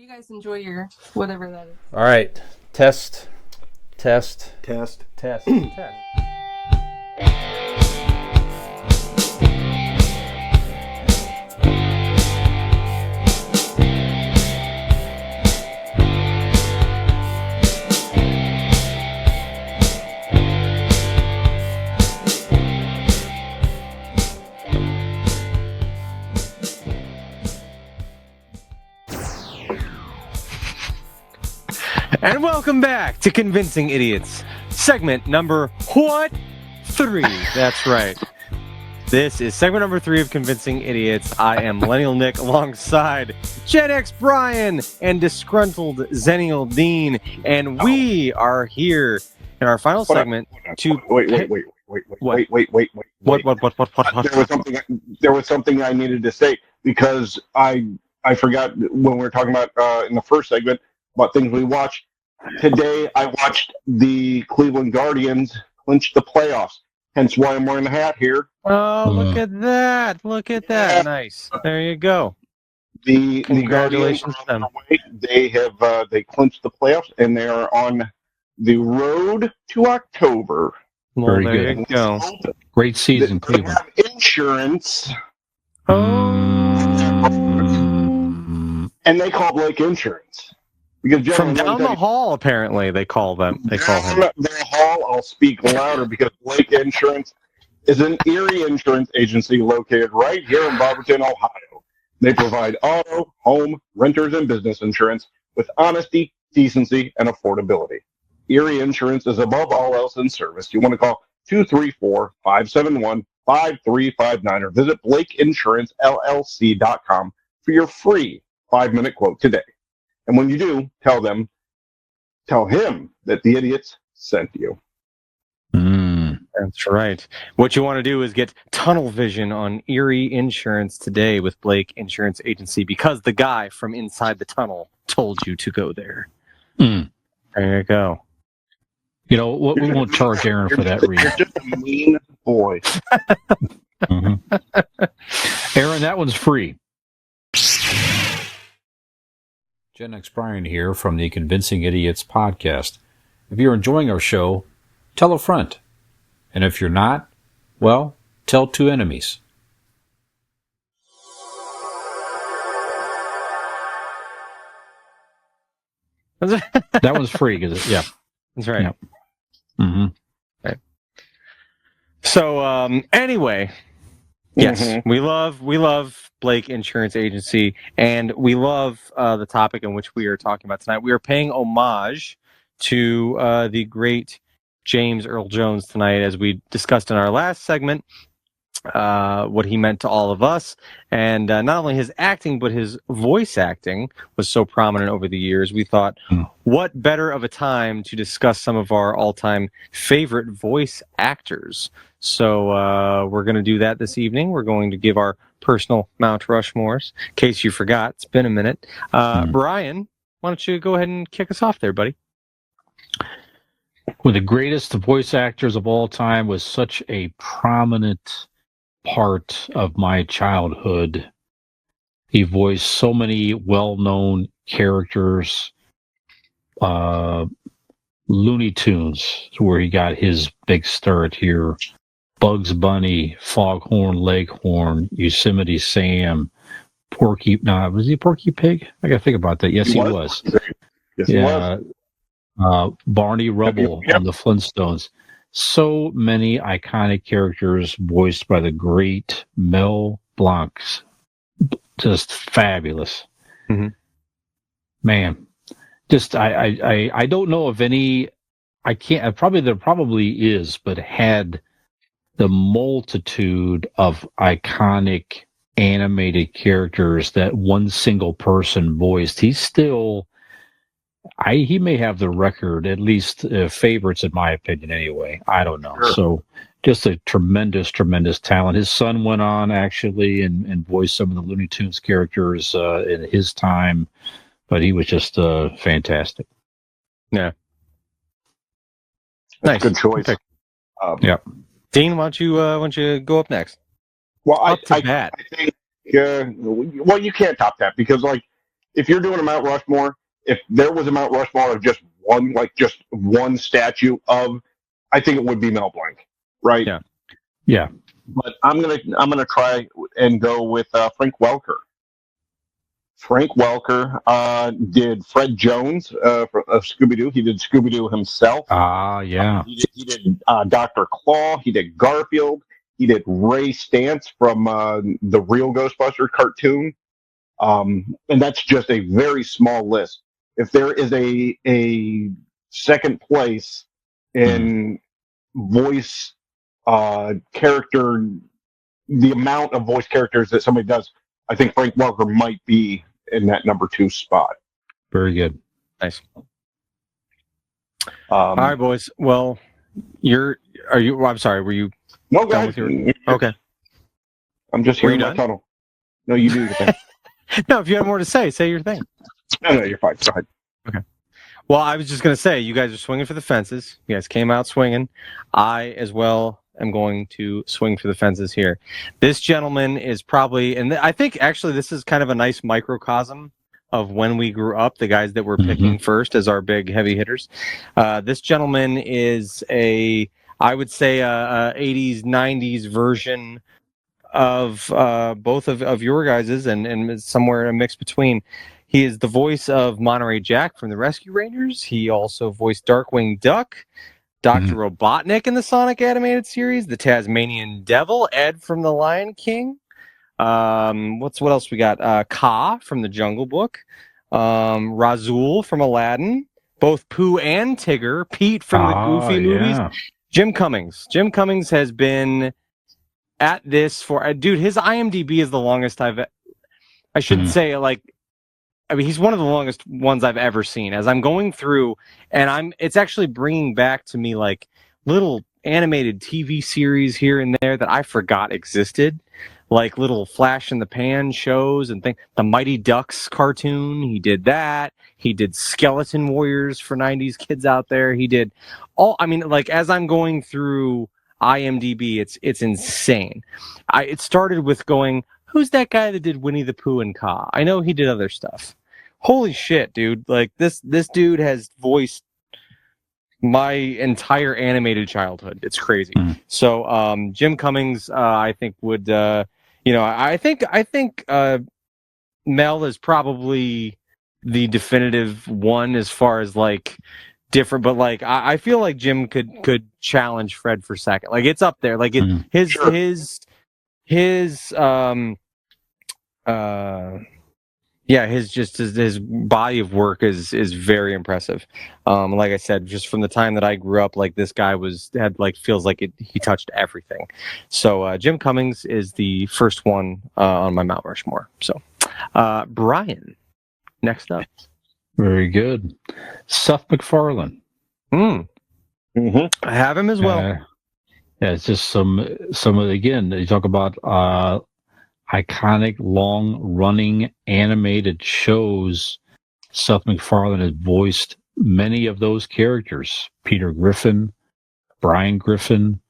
you guys enjoy your whatever that is. All right. Test. And welcome back to Convincing Idiots, segment number 3. That's right. This is segment number 3 of Convincing Idiots. I am Millennial Nick alongside Gen X Brian and disgruntled Zennial Dean, and we are here in our final segment to Wait. What? There was something I needed to say because I forgot when we were talking about in the first segment about things we watched. Today I watched the Cleveland Guardians clinch the playoffs. Hence why I'm wearing the hat here. Oh, look at that! Look at that! Yeah. Nice. There you go. The Congratulations Guardians to them. they clinched the playoffs and they are on the road to October. Well, Very there good. you go. Great season, They Cleveland. have insurance, and they call Blake insurance. Because From gentlemen, down the hall, apparently, they call him. down the hall, I'll speak louder because Blake Insurance is an Erie insurance agency located right here in Barberton, Ohio. They provide auto, home, renters, and business insurance with honesty, decency, and affordability. Erie Insurance is above all else in service. You want to call 234-571-5359 or visit BlakeInsuranceLLC.com for your free 5-minute quote today. And when you do, tell him that the idiots sent you. That's right. What you want to do is get tunnel vision on Erie Insurance today with Blake Insurance Agency because the guy from inside the tunnel told you to go there. There you go. You know what? We won't charge Aaron for that reason. You're just a mean boy. Aaron, that one's free. Gen X Brian here from the Convincing Idiots podcast. If you're enjoying our show, tell a friend. And if you're not, well, tell 2 enemies. That one's free, yeah. That's right. Yep. Mm-hmm. Right. So, anyway, yes, we love Blake Insurance Agency, and we love the topic in which we are talking about tonight. We are paying homage to the great James Earl Jones tonight, as we discussed in our last segment, what he meant to all of us. And not only his acting, but his voice acting was so prominent over the years. We thought, what better of a time to discuss some of our all-time favorite voice actors? So we're going to do that this evening. We're going to give our personal Mount Rushmores. In case you forgot, it's been a minute. Brian, why don't you go ahead and kick us off there, buddy? One of the greatest voice actors of all time was such a prominent part of my childhood. He voiced so many well-known characters. Looney Tunes, where he got his big start here. Bugs Bunny, Foghorn Leghorn, Yosemite Sam, was he Porky Pig? I gotta think about that. Yes, he was. Yes, he was. Barney Rubble on the Flintstones. So many iconic characters voiced by the great Mel Blanc. Just fabulous. Mm-hmm. Man, just I don't know of any. I can't. There probably is, but had the multitude of iconic animated characters that one single person voiced. He's still. He may have the record, at least favorites in my opinion anyway. I don't know. Sure. So just a tremendous talent. His son went on actually and voiced some of the Looney Tunes characters in his time, but he was just fantastic. Yeah. Nice. Good choice. Yeah. Dean, why don't you go up next? Well, I Up to bat. think, well, you can't top that because, like, if you're doing a Mount Rushmore, if there was a Mount Rushmore of just one statue of, I think it would be Mel Blanc, right? Yeah. Yeah. But I'm gonna try and go with Frank Welker. Frank Welker did Fred Jones for Scooby Doo. He did Scooby Doo himself. Yeah. He did Dr. Claw. He did Garfield. He did Ray Stantz from the Real Ghostbusters cartoon. And that's just a very small list. If there is a second place in voice character, the amount of voice characters that somebody does, I think Frank Welker might be in that number 2 spot. Very good. Nice. All right, boys. Well, I'm sorry. Were you No, done guys. with your? Okay. I'm just Were here you in my done? tunnel. No, you do your thing. No, if you have more to say your thing. No, you're fine. Go ahead. Okay. Well, I was just going to say, you guys are swinging for the fences. You guys came out swinging. I, as well, am going to swing for the fences here. This gentleman is probably, and I think actually this is kind of a nice microcosm of when we grew up, the guys that we're picking first as our big heavy hitters. This gentleman is I would say a 80s, 90s version of both of your guys's and somewhere a mix between. He is the voice of Monterey Jack from the Rescue Rangers. He also voiced Darkwing Duck, Dr. Robotnik in the Sonic animated series, the Tasmanian Devil, Ed from The Lion King. What else we got? Ka from the Jungle Book, Razul from Aladdin, both Pooh and Tigger, Pete from the Goofy movies. Jim Cummings. Jim Cummings has been at this for dude. His IMDb is the longest I shouldn't say like. I mean, he's one of the longest ones I've ever seen. As I'm going through, and it's actually bringing back to me like little animated TV series here and there that I forgot existed, like little flash in the pan shows and things. The Mighty Ducks cartoon, he did that. He did Skeleton Warriors for 90s kids out there. He did all. I mean, like as I'm going through IMDb, it's insane. It started with going, who's that guy that did Winnie the Pooh and Ka? I know he did other stuff. Holy shit, dude. Like this dude has voiced my entire animated childhood. It's crazy. So Jim Cummings I think would I think Mel is probably the definitive one as far as like different, but like I feel like Jim could challenge Fred for second. Like it's up there. Like his his body of work is very impressive. Like I said, just from the time that I grew up, like this guy feels like he touched everything. So Jim Cummings is the first one on my Mount Rushmore. So Brian, next up. Very good. Seth MacFarlane. I have him as well. Yeah, it's just some of again. You talk about iconic, long-running animated shows. Seth MacFarlane has voiced many of those characters. Peter Griffin, Brian Griffin.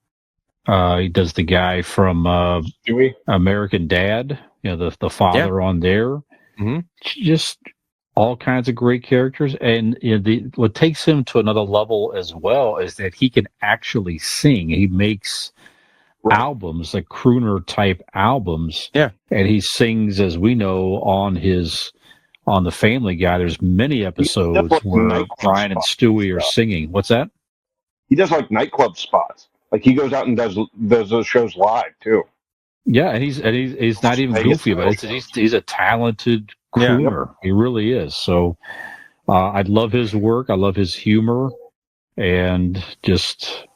He does the guy from American Dad. The father on there. Just all kinds of great characters, and what takes him to another level as well is that he can actually sing. He makes albums, like crooner type albums, and he sings, as we know, on the Family Guy. There's many episodes where Brian and Stewie are singing. What's that? He does like nightclub spots. Like he goes out and does those shows live too. Yeah, and he's not even goofy, but he's a talented crooner. He really is. So I love his work. I love his humor, and just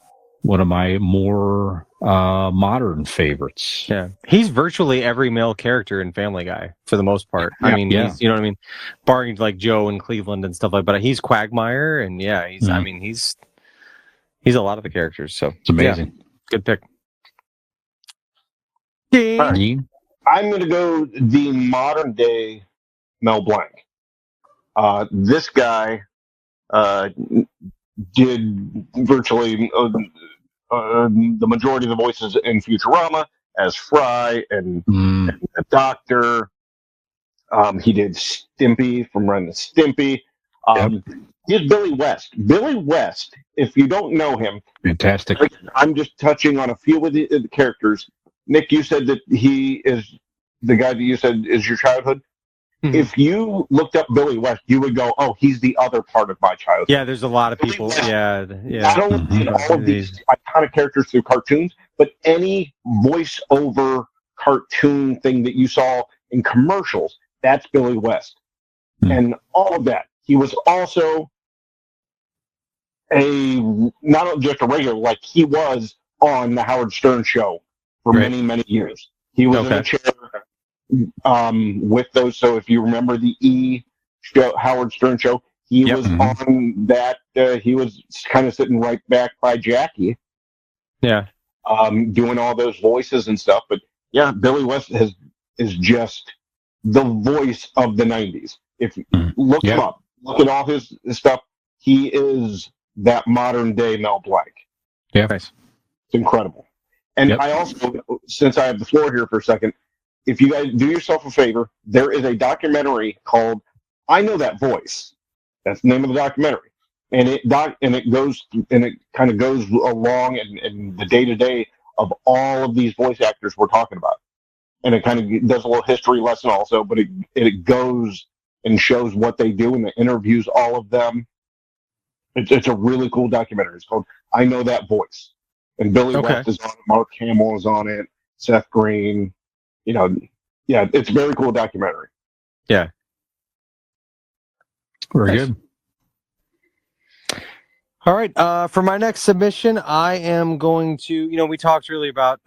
one of my more modern favorites. Yeah, he's virtually every male character in Family Guy for the most part. Yeah. I mean, he's, you know what I mean, barring like Joe and Cleveland and stuff like. But he's Quagmire, and he's. I mean, he's a lot of the characters. So it's amazing. Good pick. Right. I'm going to go the modern day Mel Blanc. This guy did virtually the majority of the voices in Futurama as Fry and the Doctor. He did Stimpy from Ren and Stimpy. Here's Billy West. Billy West, if you don't know him, fantastic. I'm just touching on a few of the characters. Nick, you said that he is the guy that you said is your childhood. Mhm. If you looked up Billy West, you would go, "Oh, he's the other part of my childhood." Yeah, there's a lot of Billy people. West Yeah. not only did all of these iconic characters through cartoons, but any voiceover cartoon thing that you saw in commercials, that's Billy West. And all of that. He was also not just a regular, like he was on the Howard Stern show for many, many years. He was in a chair with those. So if you remember the Howard Stern show, he was on that. He was kind of sitting right back by Jackie. Yeah. Doing all those voices and stuff. But yeah, Billy West is just the voice of the 90s. If you look him up, look at all his stuff, he is that modern day Mel Blanc. Yeah. It's incredible. And I also, since I have the floor here for a second, if you guys do yourself a favor, there is a documentary called I Know That Voice. That's the name of the documentary. And it kind of goes along in the day-to-day of all of these voice actors we're talking about. And it kind of does a little history lesson also, but it goes and shows what they do and it interviews all of them. It's a really cool documentary. It's called I Know That Voice. And Billy West is on it, Mark Hamill is on it, Seth Green. It's a very cool documentary. Yeah. Very good. All right. For my next submission, I am going to, we talked really about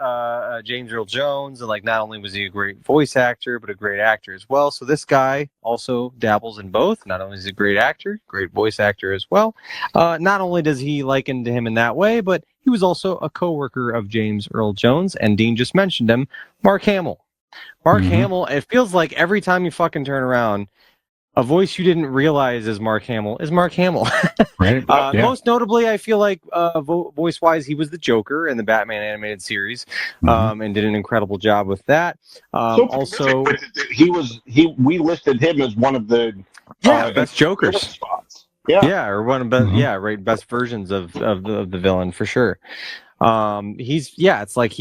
James Earl Jones, and like not only was he a great voice actor, but a great actor as well. So this guy also dabbles in both. Not only is he a great actor, great voice actor as well. Not only does he liken to him in that way, but he was also a co-worker of James Earl Jones, and Dean just mentioned him, Mark Hamill. Mark Hamill, it feels like every time you fucking turn around, a voice you didn't realize is Mark Hamill is Mark Hamill. Right. Most notably, I feel like voice-wise, he was the Joker in the Batman animated series, and did an incredible job with that. Also, we listed him as one of the best Jokers spots. Or one of the best versions of the villain for sure. It's like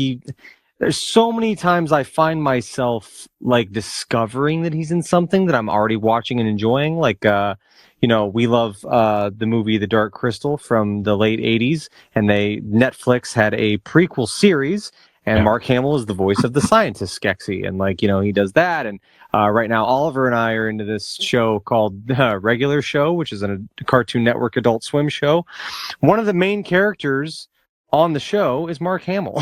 there's so many times I find myself like discovering that he's in something that I'm already watching and enjoying. Like, we love the movie The Dark Crystal from the late 80s, and Netflix had a prequel series, and Mark Hamill is the voice of the scientist Skeksis, and he does that. And right now, Oliver and I are into this show called Regular Show, which is a Cartoon Network Adult Swim show. One of the main characters on the show is Mark Hamill.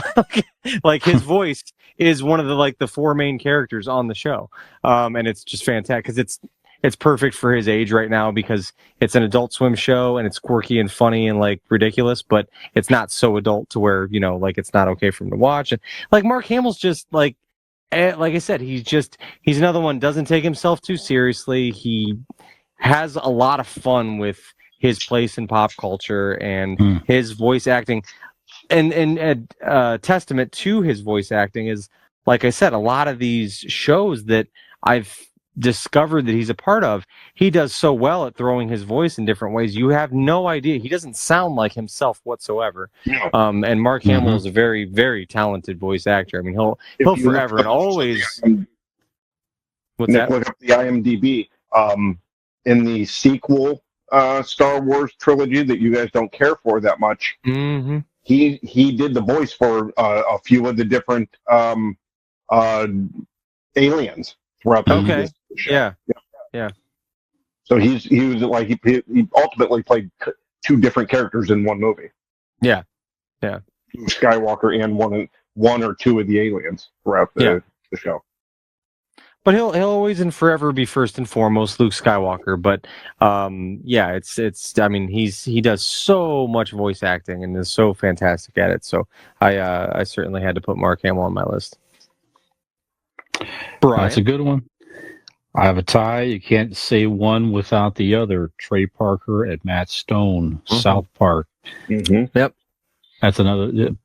Like his voice is one of the four main characters on the show. And it's just fantastic because it's perfect for his age right now because it's an Adult Swim show and it's quirky and funny and like ridiculous, but it's not so adult to where, it's not okay for him to watch. And like Mark Hamill's just like I said, he's another one, doesn't take himself too seriously. He has a lot of fun with his place in pop culture and his voice acting. And testament to his voice acting is, like I said, a lot of these shows that I've discovered that he's a part of, he does so well at throwing his voice in different ways. You have no idea. He doesn't sound like himself whatsoever. And Mark Hamill is a very, very talented voice actor. I mean, he'll forever and always. Look up the IMDb. In the sequel Star Wars trilogy that you guys don't care for that much. He did the voice for a few of the different aliens throughout the show. Yeah. So he was like he ultimately played two different characters in one movie. Yeah. Skywalker and one or two of the aliens throughout the show. But he'll always and forever be first and foremost Luke Skywalker. But it's I mean he does so much voice acting and is so fantastic at it. So I certainly had to put Mark Hamill on my list. Brian. That's a good one. I have a tie. You can't say one without the other. Trey Parker and Matt Stone, South Park. Yep. That's another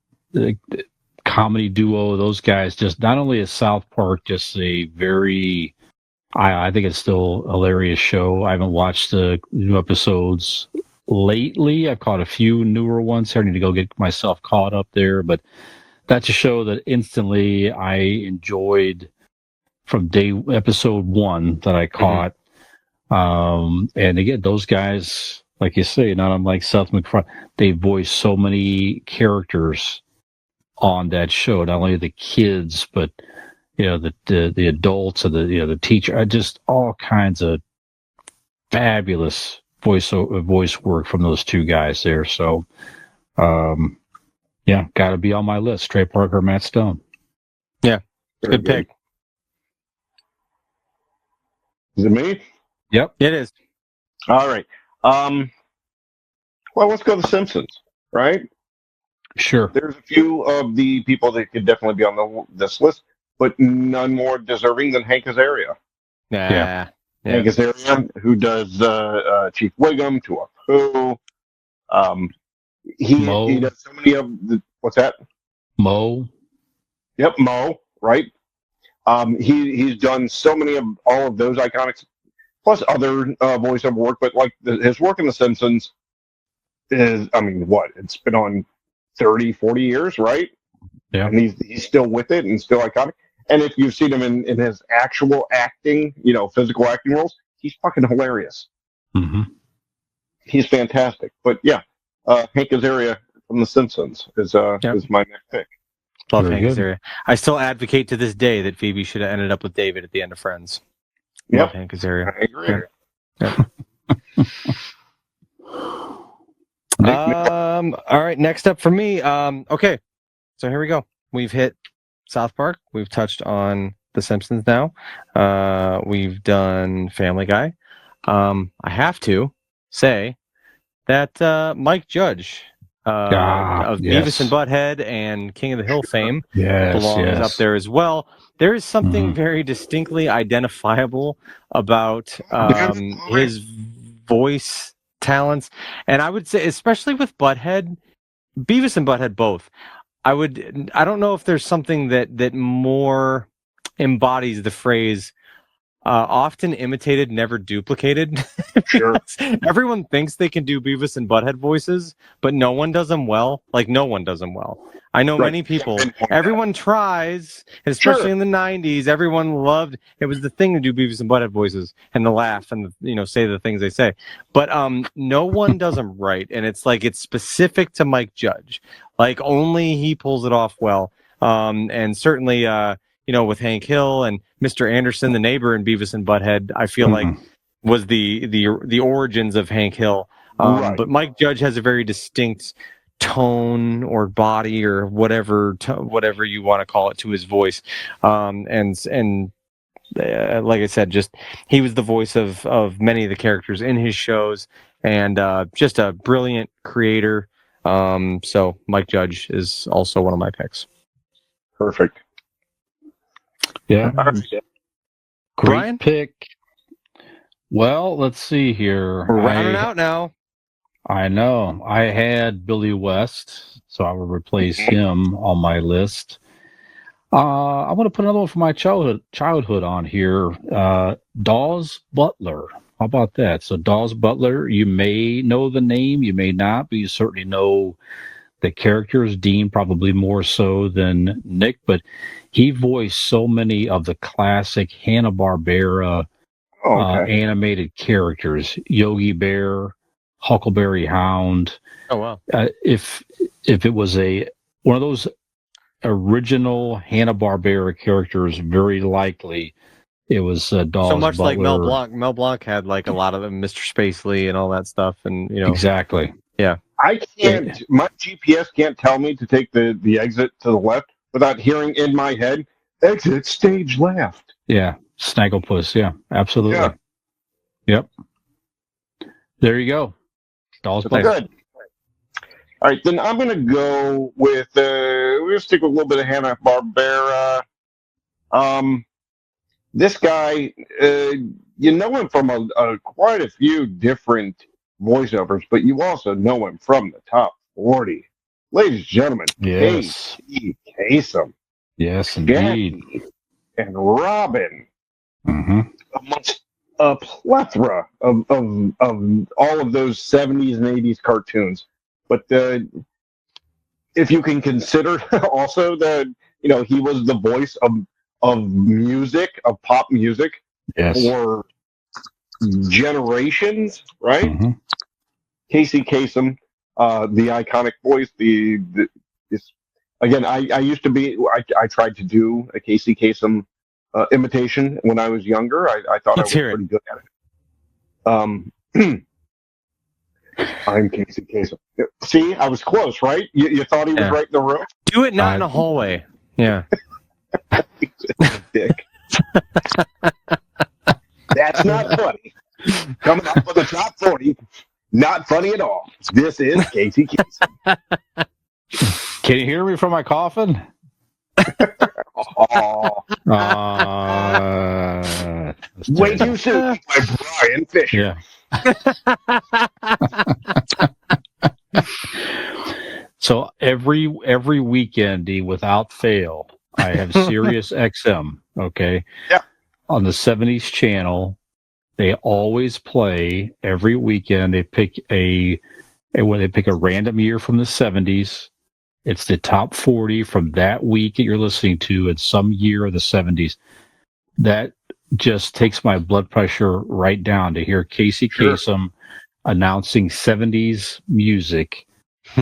comedy duo. Those guys, just not only is South Park just a very I think it's still a hilarious show. I haven't watched the new episodes lately. I've caught a few newer ones. I need to go get myself caught up there, but that's a show that instantly I enjoyed from episode 1 that I caught. And again, those guys, like you say, not unlike Seth MacFarlane, they voice so many characters on that show. Not only the kids, but the adults and the teacher. Just all kinds of fabulous voice work from those two guys there. So, yeah, got to be on my list. Trey Parker, Matt Stone. Yeah, Very good pick. Is it me? Yep, it is. All right. Well, let's go to The Simpsons, right? sure. There's a few of the people that could definitely be on this list, but none more deserving than Hank Azaria. Yeah. Hank Azaria, who does Chief Wiggum, to Apu. He does so many of the, what's that? Mo. Yep, Mo, right? He's done so many of all of those iconics, plus other voiceover work, but like his work in The Simpsons is, I mean, what? It's been on 30, 40 years, right? Yeah. And he's still with it and still iconic. And if you've seen him in his actual acting, physical acting roles, he's fucking hilarious. Mm-hmm. He's fantastic. But yeah, Hank Azaria from The Simpsons is my next pick. Love Very Hank good. Azaria. I still advocate to this day that Phoebe should have ended up with David at the end of Friends. Yep. Love Hank Azaria. I agree. All right, next up for me. Okay, so here we go. We've hit South Park. We've touched on The Simpsons now. We've done Family Guy. I have to say that Mike Judge of yes. Beavis and Butthead and King of the Hill fame Yes, belongs up there as well. There is something very distinctly identifiable about his voice talents, and I would say, especially with Butthead, Beavis and Butthead both. I don't know if there's something that more embodies the phrase often imitated, never duplicated. Sure. Everyone thinks they can do Beavis and Butthead voices, but no one does them well. Like, no one does them well. I know many people, everyone tries, and especially in the 90s, everyone loved, it was the thing to do Beavis and Butthead voices and to laugh and, say the things they say. But no one does them right, and it's like it's specific to Mike Judge. Like, only he pulls it off well. And certainly, with Hank Hill and Mr. Anderson, the neighbor in Beavis and Butthead, I feel like was the origins of Hank Hill. Right. But Mike Judge has a very distinct tone or body or whatever you want to call it to his voice. And like I said, just he was the voice of many of the characters in his shows, and just a brilliant creator. So Mike Judge is also one of my picks. Perfect. Yeah. Great Brian? Pick. Well, let's see here. We're rounding out now. I know. I had Billy West, so I will replace him on my list. I'm going to put another one from my childhood on here. Dawes Butler. How about that? So Dawes Butler, you may know the name, you may not, but you certainly know the characters. Dean probably more so than Nick, but he voiced so many of the classic Hanna-Barbera animated characters. Yogi Bear, Huckleberry Hound. Oh wow! If it was one of those original Hanna-Barbera characters, very likely it was Dawes so much Butler. Like Mel Blanc. Mel Blanc had like a lot of them, Mr. Spacely and all that stuff, and exactly. Yeah. I can't. My GPS can't tell me to take the exit to the left without hearing in my head, "Exit stage left." Yeah, Snagglepuss. Yeah, absolutely. Yeah. Yep. There you go. Dawes Butler. Good. All right, then I'm going to go with. We're going to stick with a little bit of Hanna-Barbera. This guy, you know him from quite a few different voiceovers, but you also know him from the top 40. Ladies and gentlemen, yes, Casey Kasem. Yes, indeed. Jackie and Robin. amongst a plethora of all of those 70s and 80s cartoons. But if you can consider also he was the voice of music, of pop music Yes. for generations, right? Casey Kasem, the iconic voice, again, I used to be, I tried to do a Casey Kasem imitation when I was younger. I thought Let's I hear was it. pretty good at it. I'm Casey Kasem. See, I was close, right? You thought he was Yeah. right in the room? Do it not in a hallway. Yeah. Dick. That's not funny. Coming up with the top 40. Not funny at all. This is Casey Kasem. Can you hear me from my coffin? Oh, way too soon by Brian Fisher. Yeah. So every weekend, without fail, I have Sirius XM. Okay. Yeah. On the 70s channel, they always play every weekend. They pick a random year from the 70s. It's the top 40 from that week that you're listening to in some year of the 70s. That just takes my blood pressure right down to hear Casey Kasem announcing 70s music.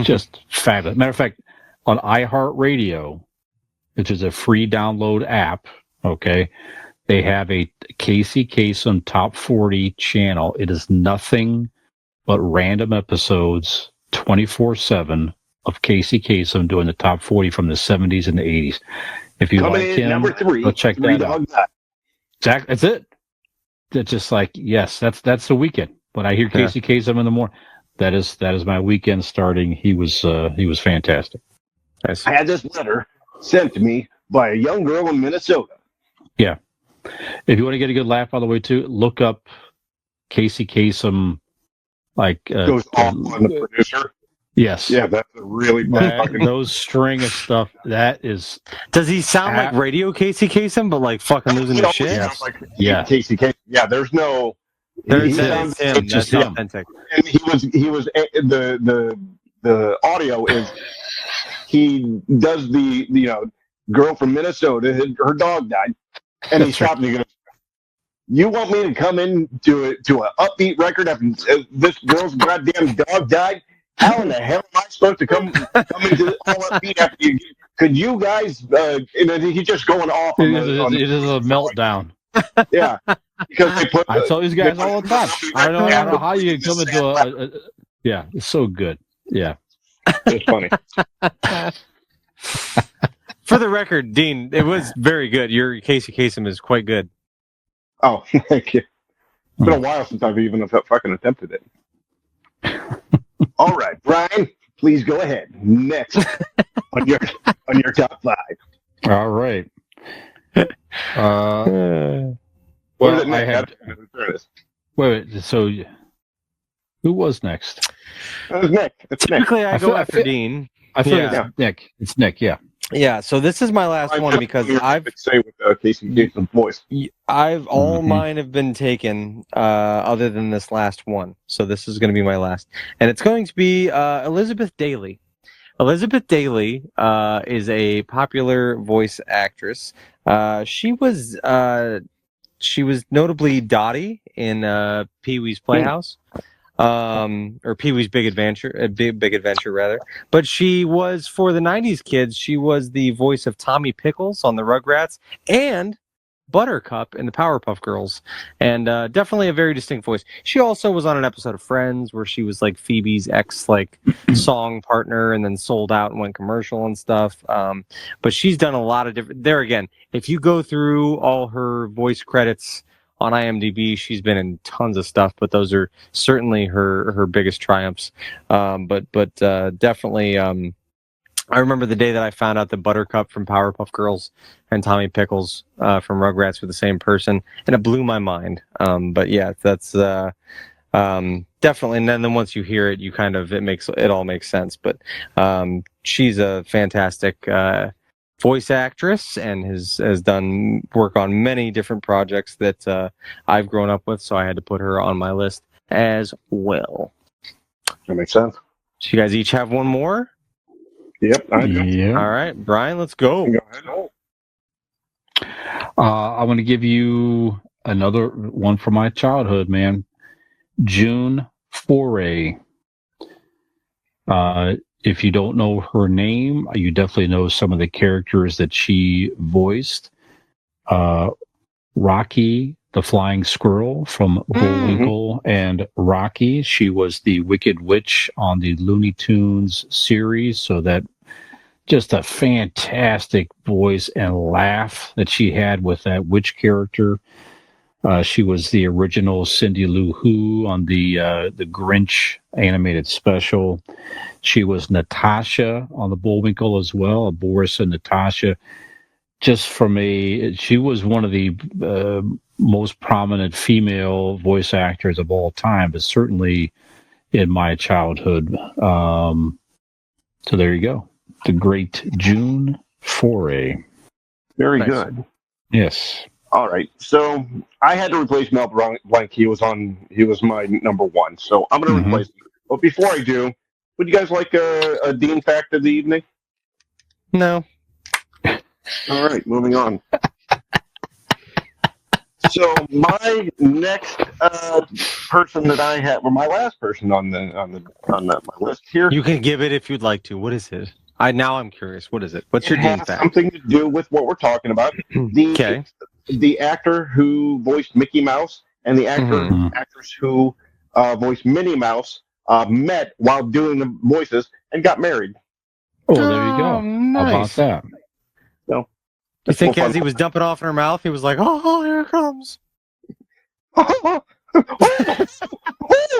Just fabulous. Matter of fact, on iHeartRadio, which is a free download app, okay, they have a Casey Kasem Top 40 channel. It is nothing but random episodes 24/7 of Casey Kasem doing the top 40 from the 70s and the 80s. If you Coming like in him, number 3, go check that out. Exactly. That's it. That's just like, yes, that's the weekend. When I hear Casey Kasem in the morning, that is my weekend starting. He was fantastic. Nice. I had this letter sent to me by a young girl in Minnesota. Yeah. If you want to get a good laugh, by the way, too, look up Casey Kasem. Goes off on the producer. Yes. Yeah, that's a really fun those string of stuff. That is. Does he sound like Radio Casey Kasem, but like fucking losing his shit? Yes. Like Casey Kasem. Yeah, there's no. He sounds him. That's authentic. And he was the audio is he does the girl from Minnesota. Her dog died, and he stopped and he goes, "You want me to come in to an upbeat record after this girl's goddamn dog died? How in the hell am I supposed to come into all upbeat after you? Could you guys?" And then he's just going off. It is a meltdown. Yeah, because they put. I tell these guys all the time. I don't know how you can come into a. Yeah, it's so good. Yeah, it's funny. For the record, Dean, it was very good. Your Casey Kasem is quite good. Oh, thank you. It's been a while since I've even fucking attempted it. All right, Brian, please go ahead. Next on your top 5. All right. Well, I had. Wait. So, who was next? It was Nick. It's Typically, I go after Dean. I feel it's Nick. It's Nick. Yeah. Yeah. So this is my last one because I've say with Casey Kasem's voice. All mine have been taken, other than this last one. So this is going to be my last, and it's going to be Elizabeth Daily. Elizabeth Daily is a popular voice actress. She was notably Dottie in Pee-wee's Playhouse, or Pee-wee's Big Adventure, Big Adventure rather. But she was, for the '90s kids, she was the voice of Tommy Pickles on the Rugrats and Buttercup in the Powerpuff Girls, and definitely a very distinct voice. She also was on an episode of Friends where she was like Phoebe's ex song partner, and then sold out and went commercial and stuff. But she's done a lot of different. There again, if you go through all her voice credits on IMDb, she's been in tons of stuff, but those are certainly her biggest triumphs. But definitely. I remember the day that I found out that Buttercup from Powerpuff Girls and Tommy Pickles from Rugrats were the same person, and it blew my mind. But yeah, that's definitely. And then once you hear it, it all makes sense. But she's a fantastic voice actress and has done work on many different projects that I've grown up with, so I had to put her on my list as well. That makes sense. So you guys each have one more? Yep. I do. Yeah. All right, Brian, let's go. Go ahead. I'm going to give you another one from my childhood, man. June Foray. If you don't know her name, you definitely know some of the characters that she voiced. Rocky, the Flying Squirrel from Bullwinkle and Rocky. She was the Wicked Witch on the Looney Tunes series, so that just a fantastic voice and laugh that she had with that witch character. She was the original Cindy Lou Who on the Grinch animated special. She was Natasha on the Bullwinkle as well, Boris and Natasha. She was one of the most prominent female voice actors of all time, but certainly in my childhood. So there you go. The great June Foray. Very Nice. good. Yes. All right. So I had to replace Mel Blanc. He was my number one. So I'm going to replace him. But before I do, would you guys like a Dean fact of the evening? No. All right, moving on. So my next person that I had, well, my last person on my list here. You can give it if you'd like to. What is it? I'm curious. What is it? What's your It Dean has fact? something to do with what we're talking about. Okay. The actor who voiced Mickey Mouse and the actress who voiced Minnie Mouse met while doing the voices and got married. Oh, there you go. Nice. How about that? So, You think as he was dumping off in her mouth, he was like, "Oh, here it comes."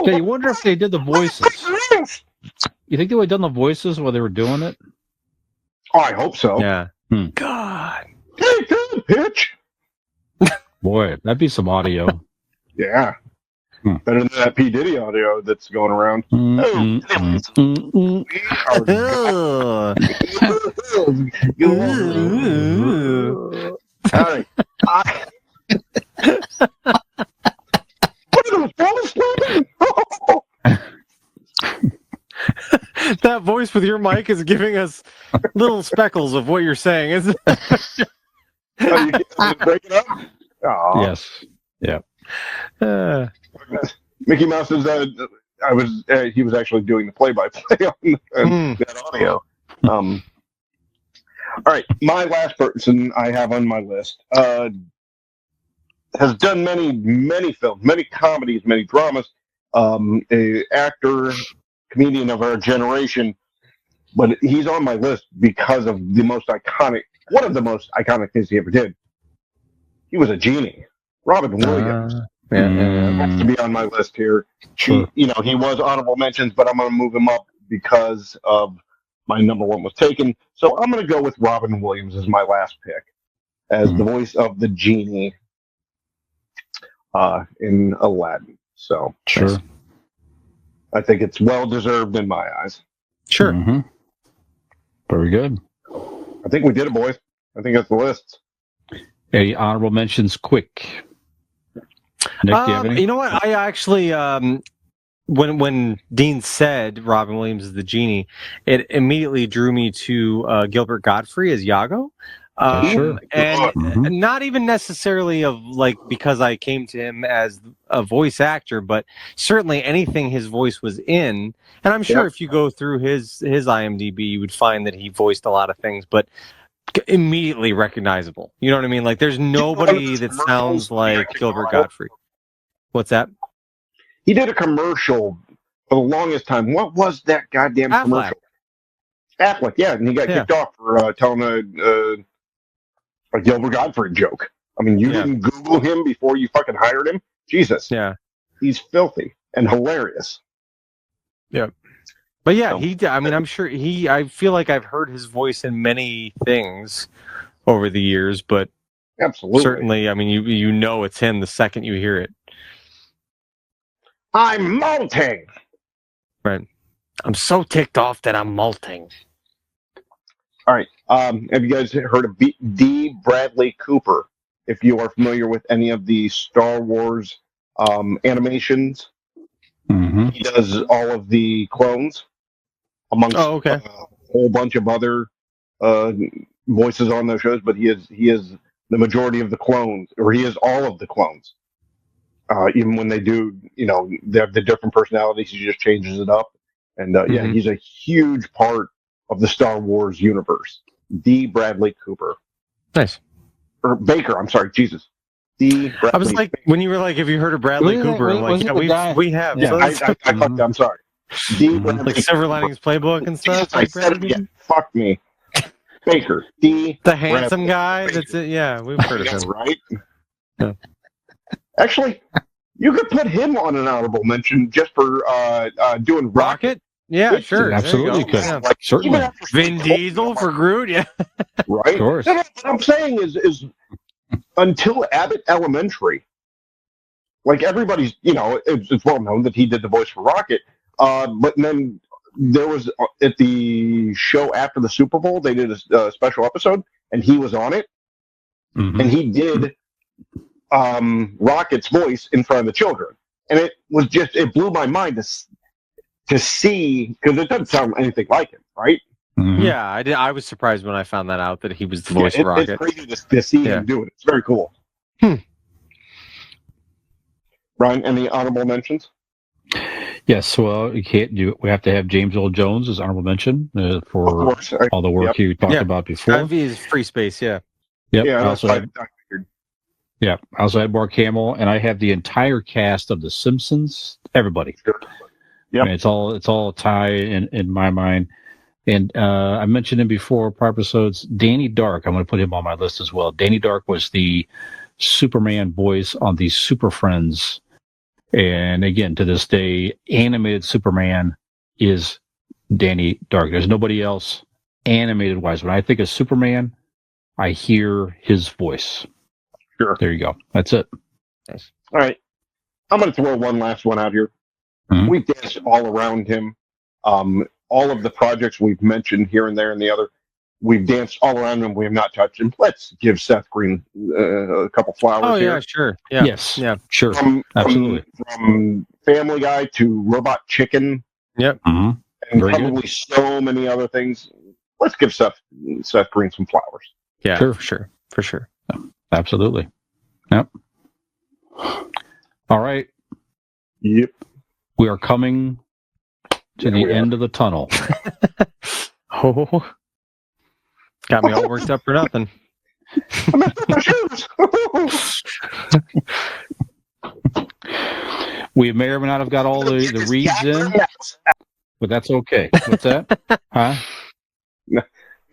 Yeah, you wonder if they did the voices. You think they would have done the voices while they were doing it? Oh, I hope so. Yeah. God. Hey, good pitch. Boy, that'd be some audio. Yeah. Better than that P. Diddy audio that's going around. All right. What are those balls slapping? That voice with your mic is giving us little speckles of what you're saying, isn't it? Oh, you can't break it up? Aw. Yes. Yeah. Mickey Mouse is he was actually doing the play-by-play on that audio. All right, my last person I have on my list has done many films, many comedies, many dramas. A actor, comedian of our generation, but he's on my list because of one of the most iconic things he ever did. He was a genie, Robin Williams. Has to be on my list here. Sure. He was honorable mentions, but I'm going to move him up because of my number one was taken. So I'm going to go with Robin Williams as my last pick, as the voice of the genie in Aladdin. So Sure. I think it's well deserved in my eyes. Sure. Very good. I think we did it, boys. I think that's the list. Any honorable mentions, quick? Nick, do you have any? You know what? I actually, when Dean said Robin Williams is the genie, it immediately drew me to Gilbert Godfrey as Iago. Sure. And not even necessarily because I came to him as a voice actor, but certainly anything his voice was in. And I'm sure if you go through his IMDb, you would find that he voiced a lot of things, but immediately recognizable. You know what I mean? Like there's nobody that sounds like Gilbert Godfrey. What's that? He did a commercial for the longest time. What was that goddamn commercial? Affleck, yeah, and he got kicked off for telling a Gilbert Godfrey joke. I mean, you didn't Google him before you fucking hired him? Jesus. Yeah. He's filthy and hilarious. Yeah. But yeah, I'm sure I feel like I've heard his voice in many things over the years, but absolutely. Certainly, I mean, you know it's him the second you hear it. I'm molting. Right. I'm so ticked off that I'm molting. All right. Have you guys heard of D. Bradley Cooper? If you are familiar with any of the Star Wars animations, he does all of the clones amongst a whole bunch of other voices on those shows. But he is the majority of the clones, or he is all of the clones. Even when they do, they have the different personalities, he just changes it up. And yeah, he's a huge part of the Star Wars universe. D. Bradley Cooper. Nice. Or Baker, I'm sorry, Jesus. D. Bradley I was like, Baker. when you were like, have you heard of Bradley Cooper? I'm like, yeah, we have. Yeah, So I fucked up, I'm sorry. D. Bradley like Silver Linings Playbook and stuff. I Like said it again. Fuck me. Baker. D. The handsome Bradley guy. Baker. That's it. Yeah, we've heard of That's him. right. Yeah. Actually, you could put him on an honorable mention just for doing Rocket? Yeah, sure. Absolutely There you go. could. Yeah. Like, Certainly. even after Vin Diesel for Groot. Yeah. right? Of course. No, what I'm saying is until Abbott Elementary, like everybody's, it's well known that he did the voice for Rocket. But then there was at the show after the Super Bowl, they did a special episode, and he was on it, and he did Rocket's voice in front of the children, and it blew my mind to see, because it doesn't sound anything like him, right? Yeah, I did. I was surprised when I found that out that he was the voice of Rocket. It's crazy to see him do it. It's very cool. Ryan, any honorable mentions? Yes, well, you can't do it. We have to have James Earl Jones as honorable mention for all the work you talked about before. Is free space, yeah. Yep. Yeah, I also had Mark Hamill, and I have the entire cast of The Simpsons. Everybody. Sure. Yep. I mean, it's all tie in my mind. And I mentioned him before, prior episodes. Danny Dark, I'm going to put him on my list as well. Danny Dark was the Superman voice on the Super Friends. And again, to this day, animated Superman is Danny Dark. There's nobody else animated-wise. When I think of Superman, I hear his voice. Sure. There you go. That's it. Nice. All right. I'm going to throw one last one out here. We've danced all around him. All of the projects we've mentioned here and there and the other, we've danced all around him. We have not touched him. Let's give Seth Green a couple flowers here. Yeah, sure. Yeah. Yes. Yeah. Sure. Absolutely. From Family Guy to Robot Chicken. Yep. And Very probably so many other things. Let's give Seth Green some flowers. Yeah, Sure. For sure. Absolutely. Yep. All right. Yep. We are coming to the end of the tunnel. Oh, got me all worked up for nothing. I'm after my shoes. We may or may not have got all the reads in, but that's okay. What's that? Huh?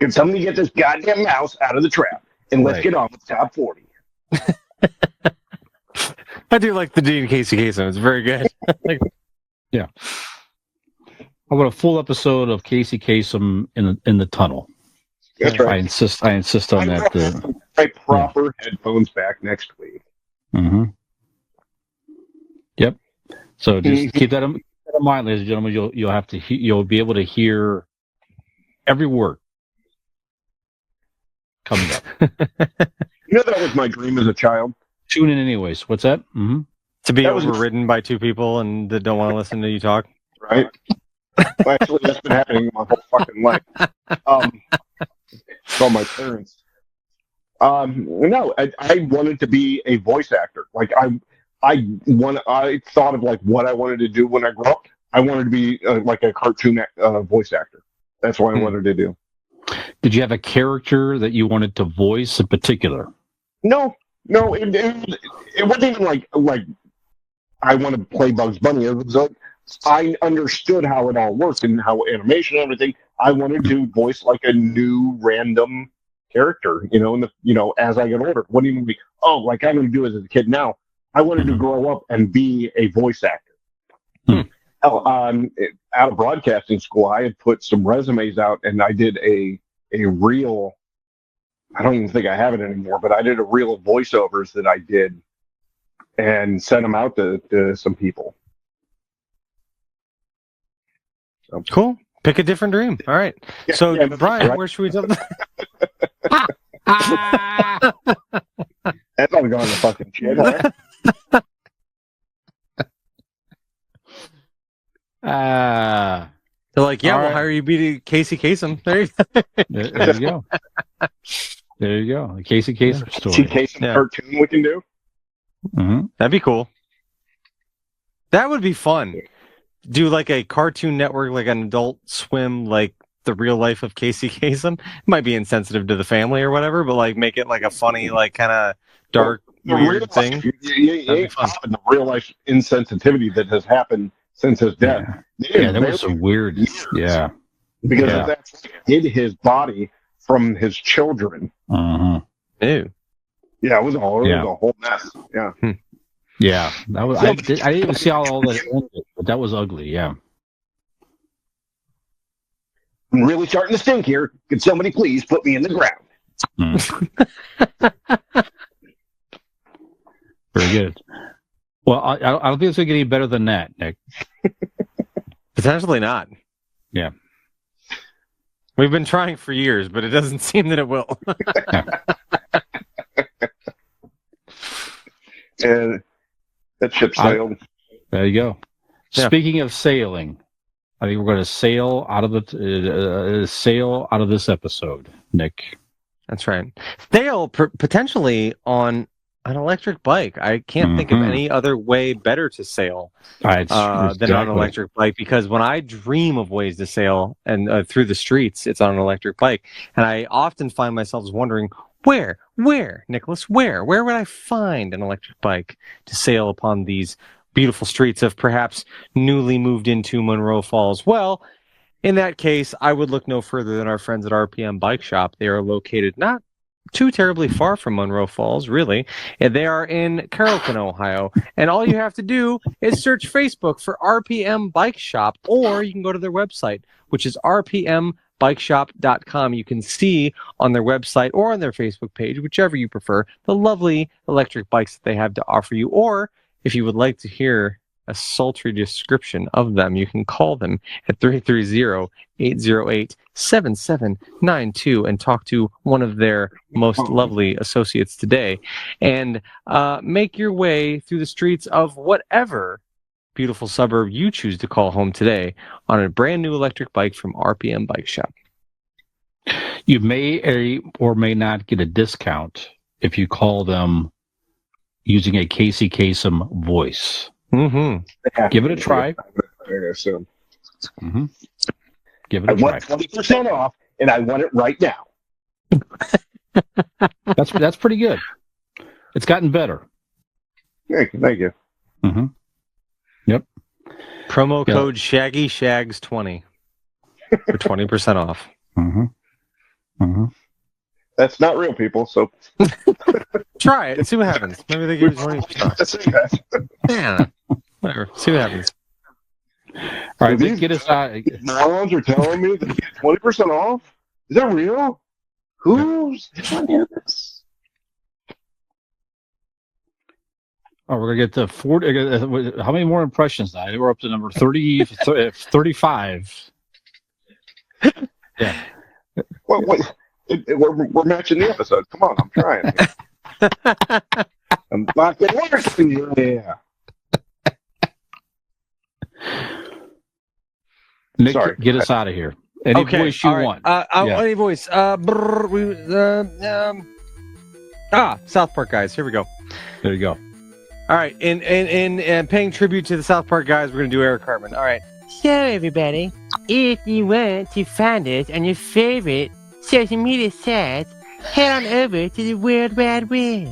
Can somebody get this goddamn mouse out of the trap? And let's get on with top 40. I do like the Dean Casey Kasem. It's very good. Yeah. How about a full episode of Casey Kasem in the tunnel? That's right. I insist on that. My proper headphones back next week. Yep. So just keep that in mind, ladies and gentlemen. You'll have to you'll be able to hear every word coming up. That was my dream as a child. Tune in anyways. What's that? To be overridden by two people and that don't want to listen to you talk. Right. Well, actually, that's been happening my whole fucking life. All my parents. No, I wanted to be a voice actor. Like I thought of like what I wanted to do when I grew up. I wanted to be like a cartoon voice actor. That's what I wanted to do. Did you have a character that you wanted to voice in particular? No, it wasn't even like I wanted to play Bugs Bunny. It was like I understood how it all worked and how animation and everything. I wanted to voice like a new random character, as I get older. It wouldn't even be, like I'm going to do it as a kid now. I wanted to grow up and be a voice actor. Out of broadcasting school, I had put some resumes out, and I did a reel. I don't even think I have it anymore, but I did a reel of voiceovers that I did and sent them out to some people. So. Cool. Pick a different dream. All right. Yeah, So, yeah, Brian, right. where should we jump? That's all going to fucking shit, huh? They're like, yeah, All we'll right. hire you to Casey Kasem. There you go. There you go. There you go. The Casey Kasem See story. Casey Yeah. cartoon we can do. Mm-hmm. That'd be cool. That would be fun. Do like a Cartoon Network, like an Adult Swim, like the real life of Casey Kasem. It might be insensitive to the family or whatever, but like make it like a funny, like kind of dark, weird thing. You That'd be ain't fun. popping the real life insensitivity that has happened since his death. Yeah, that was some weird. Yeah. Because Yeah. that's hid his body from his children. Uh-huh. Ew. Yeah, it was a whole mess. Yeah. Yeah. That was. I didn't even see how all that ended, but that was ugly. Yeah. I'm really starting to stink here. Could somebody please put me in the ground? Very good. Well, I don't think it's going to get any better than that, Nick. Potentially not. Yeah. We've been trying for years, but it doesn't seem that it will. And that ship sailed. There you go. Yeah. Speaking of sailing, I think we're going to sail out of this episode, Nick. That's right. Sail potentially on an electric bike. I can't think of any other way better to sail than on an electric bike, because when I dream of ways to sail and through the streets, it's on an electric bike. And I often find myself wondering, where, Nicholas, where would I find an electric bike to sail upon these beautiful streets of perhaps newly moved into Monroe Falls? Well, in that case, I would look no further than our friends at RPM Bike Shop. They are located not too terribly far from Monroe Falls, really. And they are in Carrollton, Ohio. And all you have to do is search Facebook for RPM Bike Shop, or you can go to their website, which is rpmbikeshop.com. You can see on their website or on their Facebook page, whichever you prefer, the lovely electric bikes that they have to offer you. Or if you would like to hear a sultry description of them, you can call them at 330-808-7792 and talk to one of their most lovely associates today, and make your way through the streets of whatever beautiful suburb you choose to call home today on a brand new electric bike from RPM Bike Shop. You may or may not get a discount if you call them using a Casey Kasem voice. Mm-hmm. Give it a try. I assume. Mm-hmm. Give it a I try. want 20% off, and I want it right now. That's pretty good. It's gotten better. Thank you. Mm-hmm. Yep. Promo code ShaggyShags20 for 20% off. Mm-hmm. Mm-hmm. That's not real, people. So Try it and see what happens. Maybe they give you 20%. Yeah. Whatever. See what happens. All right, let's get us out. Morons are telling me that you get 20% off? Is that real? Who's telling you this? Oh, we're going to get to 40. How many more impressions now? We're up to number 30, 35. Yeah. Wait. We're matching the episode. Come on, I'm trying. I'm not getting worse. Yeah. Nick, Sorry. get us out of here. Any voice you want. Any voice. South Park guys. Here we go. There you go. All right. In paying tribute to the South Park guys, we're going to do Eric Cartman. All right. So, everybody, if you want to find us on your favorite social media sites, head on over to the World Wide Web.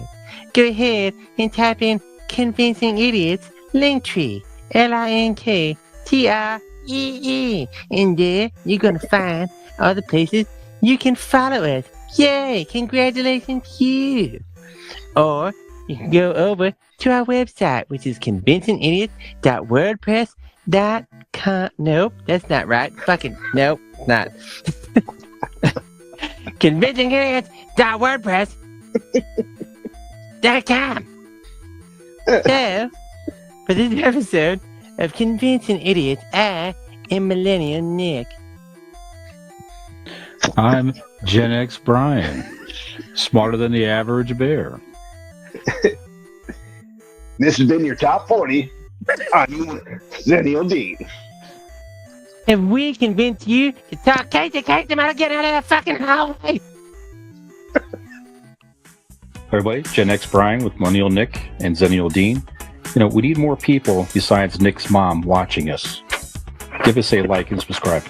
Go ahead and type in Convincing Idiots Linktree, LINKTREE, and there you're going to find all the places you can follow us. Yay! Congratulations, you! Or you can go over to our website, which is convincingidiots.wordpress.com. Nope, that's not right. Nope, not. convincingidiots.wordpress.com. So, for this episode of Convincing Idiots, I am Millennial Nick. I'm Gen X Brian. Smarter than the average bear. This has been your top 40. I'm Zennial Dean. Have we convinced you to talk Casey them out of getting out of that fucking hallway? Everybody, Gen X Brian with Millennial Nick and Zennial Dean. We need more people besides Nick's mom watching us. Give us a like and subscribe.